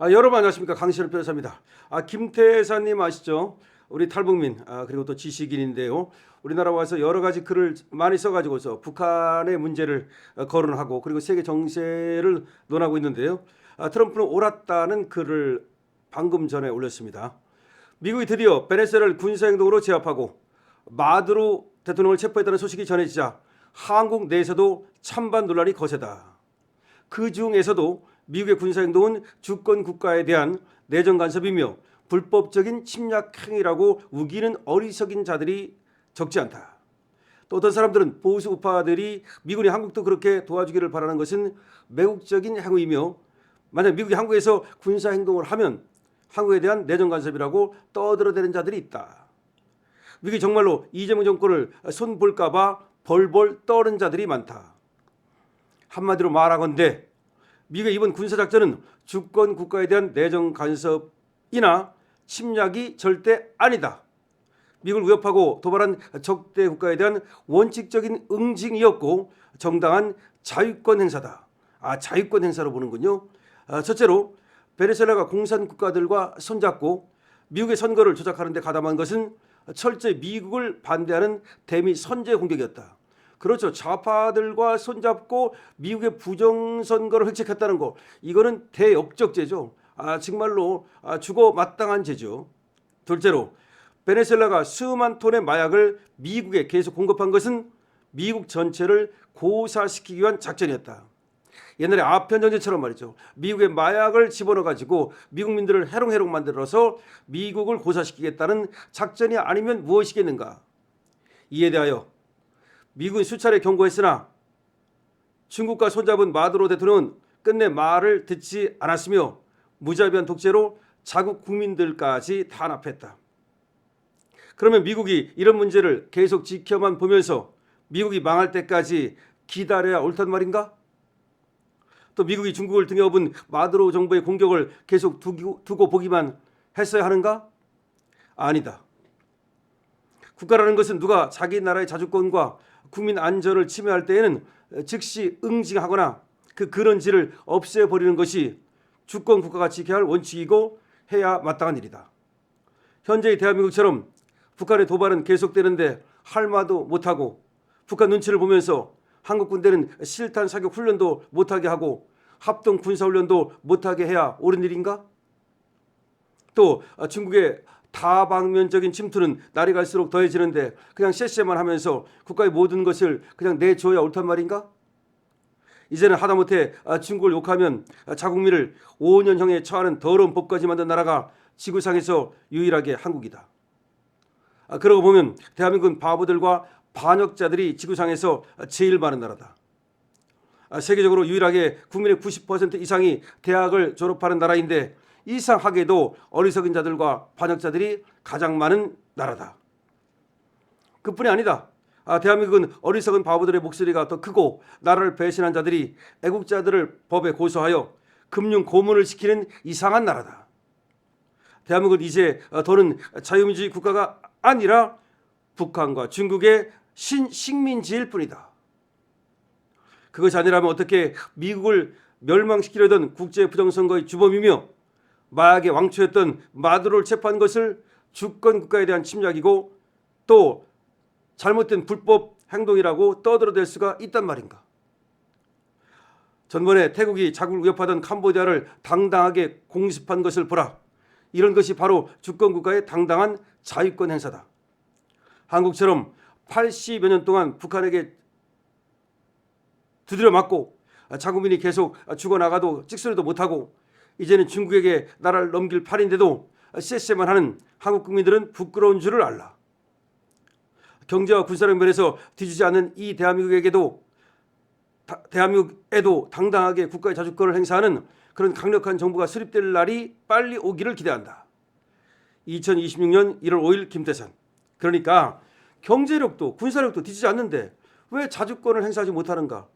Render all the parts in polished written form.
여러분 안녕하십니까, 강신업 변호사입니다. 김태사님 아시죠? 우리 탈북민 그리고 또 지식인인데요. 우리나라 와서 여러 가지 글을 많이 써가지고서 북한의 문제를 거론하고 그리고 세계 정세를 논하고 있는데요. 트럼프는 옳았다는 글을 방금 전에 올렸습니다. 미국이 드디어 베네수엘라를 군사행동으로 제압하고 마두로 대통령을 체포했다는 소식이 전해지자 한국 내에서도 찬반 논란이 거세다. 그 중에서도 미국의 군사행동은 주권 국가에 대한 내정 간섭이며 불법적인 침략 행위라고 우기는 어리석인 자들이 적지 않다. 또 어떤 사람들은 보수 우파들이 미군이 한국도 그렇게 도와주기를 바라는 것은 매국적인 행위이며 만약 미국이 한국에서 군사행동을 하면 한국에 대한 내정 간섭이라고 떠들어대는 자들이 있다. 미국이 정말로 이재명 정권을 손볼까 봐 벌벌 떠는 자들이 많다. 한마디로 말하건대 미국의 이번 군사작전은 주권 국가에 대한 내정 간섭이나 침략이 절대 아니다. 미국을 위협하고 도발한 적대 국가에 대한 원칙적인 응징이었고 정당한 자유권 행사다. 자유권 행사로 보는군요. 첫째로 베네수엘라가 공산 국가들과 손잡고 미국의 선거를 조작하는 데 가담한 것은 철저히 미국을 반대하는 대미 선제 공격이었다. 그렇죠. 좌파들과 손잡고 미국의 부정선거를 획책했다는 거, 이거는 대역적죄죠. 정말로 죽어 마땅한 죄죠. 둘째로 베네수엘라가 수만 톤의 마약을 미국에 계속 공급한 것은 미국 전체를 고사시키기 위한 작전이었다. 옛날에 아편전쟁처럼 말이죠. 미국의 마약을 집어넣어가지고 미국민들을 해롱해롱 만들어서 미국을 고사시키겠다는 작전이 아니면 무엇이겠는가. 이에 대하여 미국은 수차례 경고했으나 중국과 손잡은 마두로 대통령은 끝내 말을 듣지 않았으며 무자비한 독재로 자국 국민들까지 탄압했다. 그러면 미국이 이런 문제를 계속 지켜만 보면서 미국이 망할 때까지 기다려야 옳단 말인가? 또 미국이 중국을 등에 업은 마두로 정부의 공격을 계속 두고 보기만 했어야 하는가? 아니다. 국가라는 것은 누가 자기 나라의 자주권과 국민 안전을 침해할 때에는 즉시 응징하거나 그 근원지를 없애버리는 것이 주권 국가가 지켜야 할 원칙이고 해야 마땅한 일이다. 현재의 대한민국처럼 북한의 도발은 계속되는데 할 말도 못하고 북한 눈치를 보면서 한국 군대는 실탄 사격 훈련도 못하게 하고 합동 군사훈련도 못하게 해야 옳은 일인가? 또 중국의 다방면적인 침투는 날이 갈수록 더해지는데 그냥 쎄쎄만 하면서 국가의 모든 것을 그냥 내줘야 옳단 말인가? 이제는 하다못해 중국을 욕하면 자국민을 5년형에 처하는 더러운 법까지 만든 나라가 지구상에서 유일하게 한국이다. 그러고 보면 대한민국은 바보들과 반역자들이 지구상에서 제일 많은 나라다. 세계적으로 유일하게 국민의 90% 이상이 대학을 졸업하는 나라인데 이상하게도 어리석은 자들과 반역자들이 가장 많은 나라다. 그뿐이 아니다. 대한민국은 어리석은 바보들의 목소리가 더 크고 나라를 배신한 자들이 애국자들을 법에 고소하여 금융 고문을 시키는 이상한 나라다. 대한민국은 이제 더는 자유민주주의 국가가 아니라 북한과 중국의 식민지일 뿐이다. 그것이 아니라면 어떻게 미국을 멸망시키려던 국제 부정선거의 주범이며 마약의 왕초였던 마두로를 체포한 것을 주권 국가에 대한 침략이고 또 잘못된 불법 행동이라고 떠들어댈 수가 있단 말인가. 전번에 태국이 자국을 위협하던 캄보디아를 당당하게 공습한 것을 보라. 이런 것이 바로 주권 국가의 당당한 자유권 행사다. 한국처럼 80여 년 동안 북한에게 두드려 맞고 자국민이 계속 죽어나가도 찍소리도 못하고 이제는 중국에게 나라를 넘길 판인데도 쎄쎄만 하는 한국 국민들은 부끄러운 줄을 알라. 경제와 군사력 면에서 뒤지지 않는 이 대한민국에도 당당하게 국가의 자주권을 행사하는 그런 강력한 정부가 수립될 날이 빨리 오기를 기대한다. 2026년 1월 5일 김태산. 그러니까 경제력도 군사력도 뒤지지 않는데 왜 자주권을 행사하지 못하는가?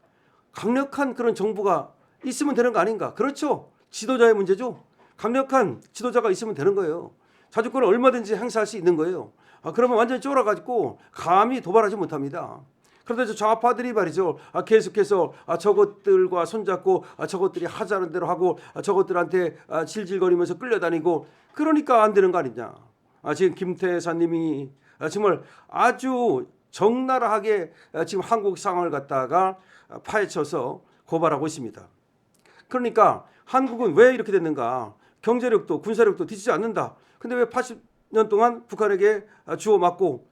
강력한 그런 정부가 있으면 되는 거 아닌가? 그렇죠. 지도자의 문제죠. 강력한 지도자가 있으면 되는 거예요. 자주권을 얼마든지 행사할 수 있는 거예요. 그러면 완전히 쫄아가지고 감히 도발하지 못합니다. 그런데 저 좌파들이 말이죠. 계속해서 저것들과 손잡고 저것들이 하자는 대로 하고 저것들한테 질질거리면서 끌려다니고 그러니까 안 되는 거 아니냐. 지금 김태사님이 정말 아주 적나라하게 지금 한국 상황을 갖다가 파헤쳐서 고발하고 있습니다. 그러니까 한국은 왜 이렇게 됐는가? 경제력도 군사력도 뒤지지 않는다. 근데 왜 80년 동안 북한에게 주워 맞고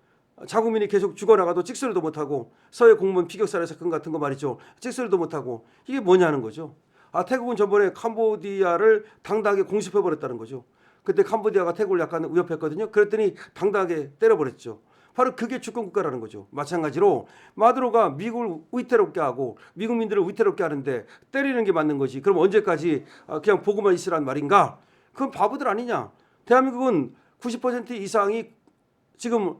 자국민이 계속 죽어나가도 찍소리도 못하고 서해 공무원 피격살해 사건 같은 거 말이죠. 찍소리도 못하고 이게 뭐냐는 거죠. 태국은 저번에 캄보디아를 당당하게 공습해버렸다는 거죠. 그때 캄보디아가 태국을 약간 위협했거든요. 그랬더니 당당하게 때려버렸죠. 바로 그게 주권국가라는 거죠. 마찬가지로 마두로가 미국을 위태롭게 하고 미국민들을 위태롭게 하는데 때리는 게 맞는 거지. 그럼 언제까지 그냥 보고만 있으란 말인가? 그건 바보들 아니냐. 대한민국은 90% 이상이 지금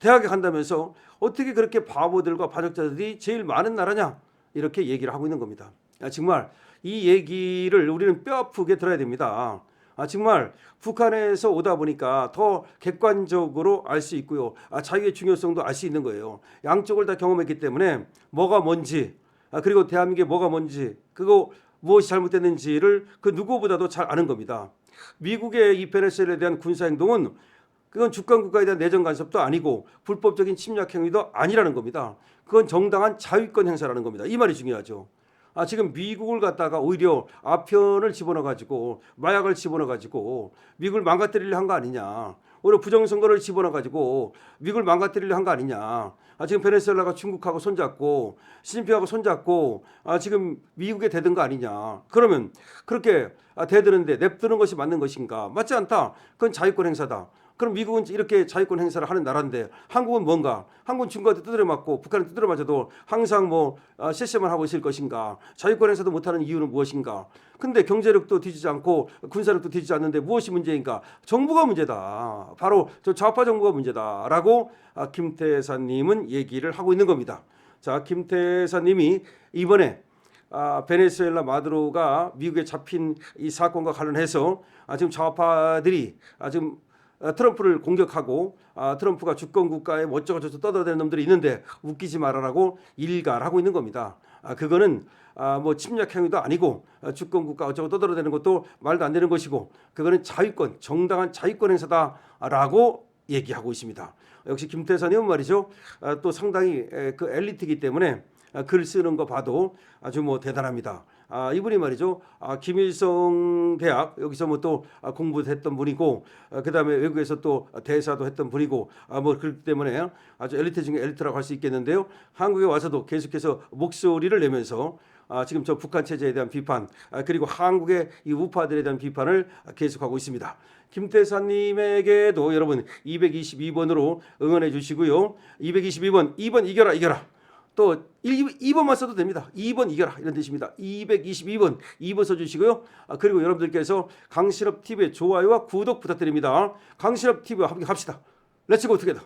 대학에 간다면서 어떻게 그렇게 바보들과 반역자들이 제일 많은 나라냐? 이렇게 얘기를 하고 있는 겁니다. 정말 이 얘기를 우리는 뼈아프게 들어야 됩니다. 정말 북한에서 오다 보니까 더 객관적으로 알 수 있고요. 자유의 중요성도 알 수 있는 거예요. 양쪽을 다 경험했기 때문에 뭐가 뭔지 그리고 대한민국의 뭐가 뭔지 그거 무엇이 잘못됐는지를 그 누구보다도 잘 아는 겁니다. 미국의 이 베네수엘라에 대한 군사행동은 그건 주권국가에 대한 내정 간섭도 아니고 불법적인 침략 행위도 아니라는 겁니다. 그건 정당한 자위권 행사라는 겁니다. 이 말이 중요하죠. 지금 미국을 갖다가 오히려 아편을 집어넣어가지고 마약을 집어넣어가지고 미국을 망가뜨리려 한 거 아니냐. 오히려 부정선거를 집어넣어가지고 미국을 망가뜨리려 한 거 아니냐. 지금 베네수엘라가 중국하고 손잡고 시진핑하고 손잡고 지금 미국에 대든 거 아니냐. 그러면 그렇게 대드는데 냅두는 것이 맞는 것인가. 맞지 않다. 그건 자유권 행사다. 그럼 미국은 이렇게 자유권 행사를 하는 나라인데 한국은 뭔가? 한국은 중국한테 두드려 맞고 북한은 두드려 맞아도 항상 쎄쎄만 하고 있을 것인가? 자유권 행사도 못하는 이유는 무엇인가? 근데 경제력도 뒤지지 않고 군사력도 뒤지지 않는데 무엇이 문제인가? 정부가 문제다. 바로 저 좌파 정부가 문제다라고 김태사님은 얘기를 하고 있는 겁니다. 자, 김태사님이 이번에 베네수엘라 마두로가 미국에 잡힌 이 사건과 관련해서 지금 좌파들이 지금 트럼프를 공격하고 트럼프가 주권국가에 어쩌고저쩌고 떠들어대는 놈들이 있는데 웃기지 말아라고 일갈하고 있는 겁니다. 그거는 침략 행위도 아니고 주권국가 어쩌고 떠들어대는 것도 말도 안 되는 것이고 그거는 자유권, 정당한 자유권 행사다라고 얘기하고 있습니다. 역시 김태사님은 말이죠. 또 상당히 그 엘리트이기 때문에 글 쓰는 거 봐도 아주 대단합니다. 이분이 말이죠. 김일성 대학 여기서 또 공부도 했던 분이고 그다음에 외국에서 또 대사도 했던 분이고 그렇기 때문에 아주 엘리트 중에 엘리트라고 할 수 있겠는데요. 한국에 와서도 계속해서 목소리를 내면서 지금 저 북한 체제에 대한 비판 그리고 한국의 이 우파들에 대한 비판을 계속하고 있습니다. 김태사님에게도 여러분 222번으로 응원해 주시고요. 222번 2번 이겨라. 또 2번만 써도 됩니다. 2번 이겨라 이런 뜻입니다. 222번 2번 써주시고요. 그리고 여러분들께서 강신업 TV의 좋아요와 구독 부탁드립니다. 강신업 TV와 함께 갑시다. 렛츠고 투게더.